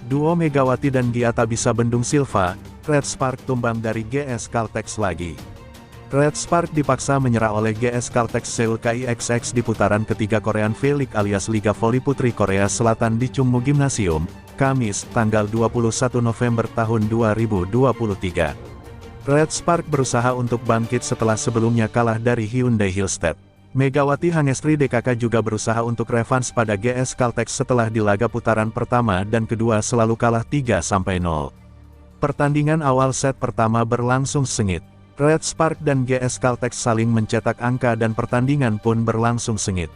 Duo Megawati dan Gia tak bisa bendung Silva, Red Spark tumbang dari GS Caltex lagi. Red Spark dipaksa menyerah oleh GS Caltex Seoul KIXX di putaran ketiga Korean V-League alias Liga Voli Putri Korea Selatan di Chungmu Gymnasium, Kamis, tanggal 21 November tahun 2023. Red Spark berusaha untuk bangkit setelah sebelumnya kalah dari Hyundai Hillstead. Megawati Hangestri DKK juga berusaha untuk revans pada GS Caltex setelah di laga putaran pertama dan kedua selalu kalah 3-0. Pertandingan awal set pertama berlangsung sengit. Red Spark dan GS Caltex saling mencetak angka dan pertandingan pun berlangsung sengit.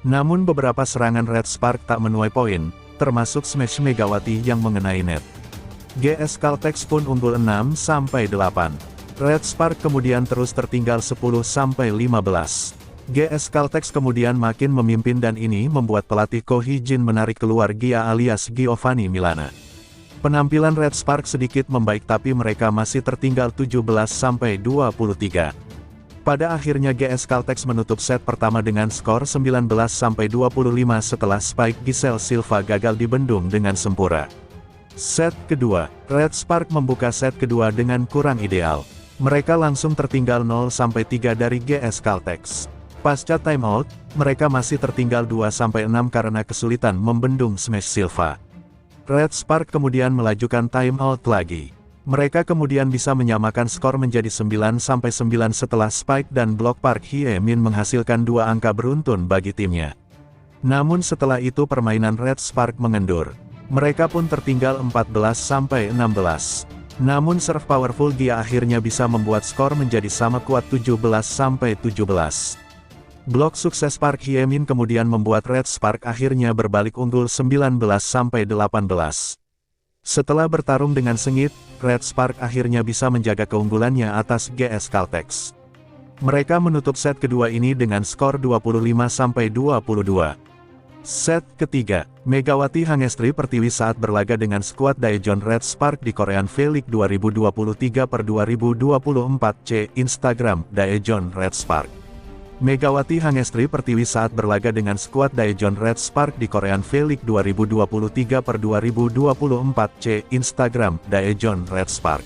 Namun beberapa serangan Red Spark tak menuai poin, termasuk smash Megawati yang mengenai net. GS Caltex pun unggul 6-8. Red Spark kemudian terus tertinggal 10-15. GS Caltex kemudian makin memimpin dan ini membuat pelatih Ko Hee-jin menarik keluar Gia alias Giovanni Milana. Penampilan Red Spark sedikit membaik tapi mereka masih tertinggal 17-23. Pada akhirnya GS Caltex menutup set pertama dengan skor 19-25 setelah spike Giselle Silva gagal dibendung dengan sempurna. Set kedua, Red Spark membuka set kedua dengan kurang ideal. Mereka langsung tertinggal 0-3 dari GS Caltex. Pasca timeout, mereka masih tertinggal 2-6 karena kesulitan membendung smash Silva. Red Spark kemudian melajukan timeout lagi. Mereka kemudian bisa menyamakan skor menjadi 9-9 setelah spike dan blok Park Hye-min menghasilkan dua angka beruntun bagi timnya. Namun setelah itu permainan Red Spark mengendur. Mereka pun tertinggal 14-16. Namun serve powerful Gia akhirnya bisa membuat skor menjadi sama kuat 17-17. Blok sukses Park Hye-min kemudian membuat Red Spark akhirnya berbalik unggul 19-18. Setelah bertarung dengan sengit, Red Spark akhirnya bisa menjaga keunggulannya atas GS Caltex. Mereka menutup set kedua ini dengan skor 25-22. Set ketiga, Megawati Hangestri Pertiwi saat berlaga dengan skuad Daejeon Red Spark di Korean V-League 2023/2024 Instagram Daejeon Red Spark. Megawati Hangestri Pertiwi saat berlaga dengan skuad Daejeon Red Spark di Korean V-League 2023/2024 Instagram Daejeon Red Spark.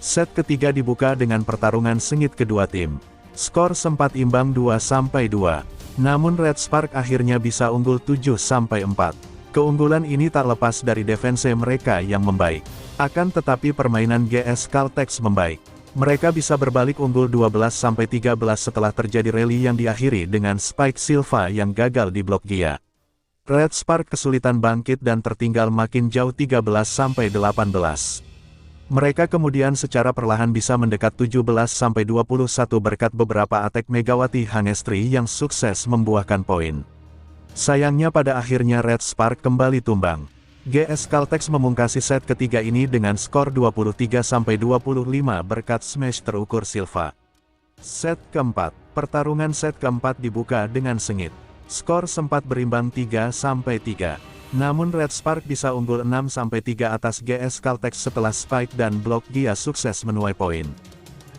Set ketiga dibuka dengan pertarungan sengit kedua tim. Skor sempat imbang 2-2. Namun Red Spark akhirnya bisa unggul 7-4. Keunggulan ini tak lepas dari defense mereka yang membaik. Akan tetapi permainan GS Caltex membaik. Mereka bisa berbalik unggul 12-13 setelah terjadi rally yang diakhiri dengan spike Silva yang gagal di blok Gia. Red Spark kesulitan bangkit dan tertinggal makin jauh 13-18. Mereka kemudian secara perlahan bisa mendekat 17-21 berkat beberapa attack Megawati Hangestri yang sukses membuahkan poin. Sayangnya pada akhirnya Red Spark kembali tumbang. GS Caltex memungkasi set ketiga ini dengan skor 23-25 berkat smash terukur Silva. Set keempat, pertarungan set keempat dibuka dengan sengit. Skor sempat berimbang 3-3. Namun Red Spark bisa unggul 6-3 atas GS Caltex setelah spike dan blok Gia sukses menuai poin.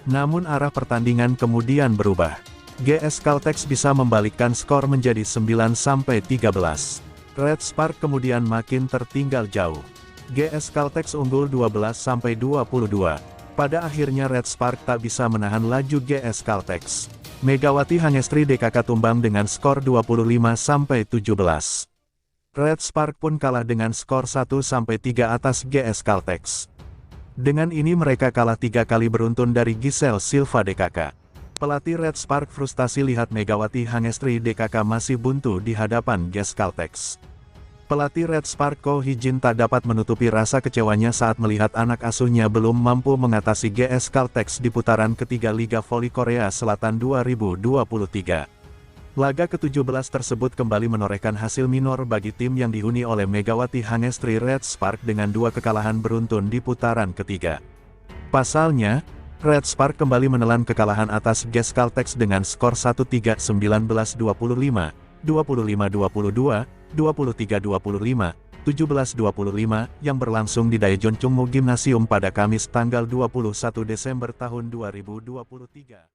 Namun arah pertandingan kemudian berubah. GS Caltex bisa membalikkan skor menjadi 9-13. Red Spark kemudian makin tertinggal jauh. GS Caltex unggul 12-22. Pada akhirnya Red Spark tak bisa menahan laju GS Caltex. Megawati Hangestri DKK tumbang dengan skor 25-17. Red Spark pun kalah dengan skor 1-3 atas GS Caltex. Dengan ini mereka kalah 3 kali beruntun dari Giselle Silva DKK. Pelatih Red Spark frustasi lihat Megawati Hangestri DKK masih buntu di hadapan GS Caltex. Pelatih Red Spark Ko Hee-jin tak dapat menutupi rasa kecewanya saat melihat anak asuhnya belum mampu mengatasi GS Caltex di putaran ketiga Liga Voli Korea Selatan 2023. Laga ke-17 tersebut kembali menorehkan hasil minor bagi tim yang dihuni oleh Megawati Hangestri Red Spark dengan 2 kekalahan beruntun di putaran ketiga. Pasalnya, Red Spark kembali menelan kekalahan atas GS Caltex dengan skor 1-3, 19-25, 25-22, 23-25, 17-25 yang berlangsung di Daejeon Chungmu Gymnasium pada Kamis tanggal 21 Desember tahun 2023.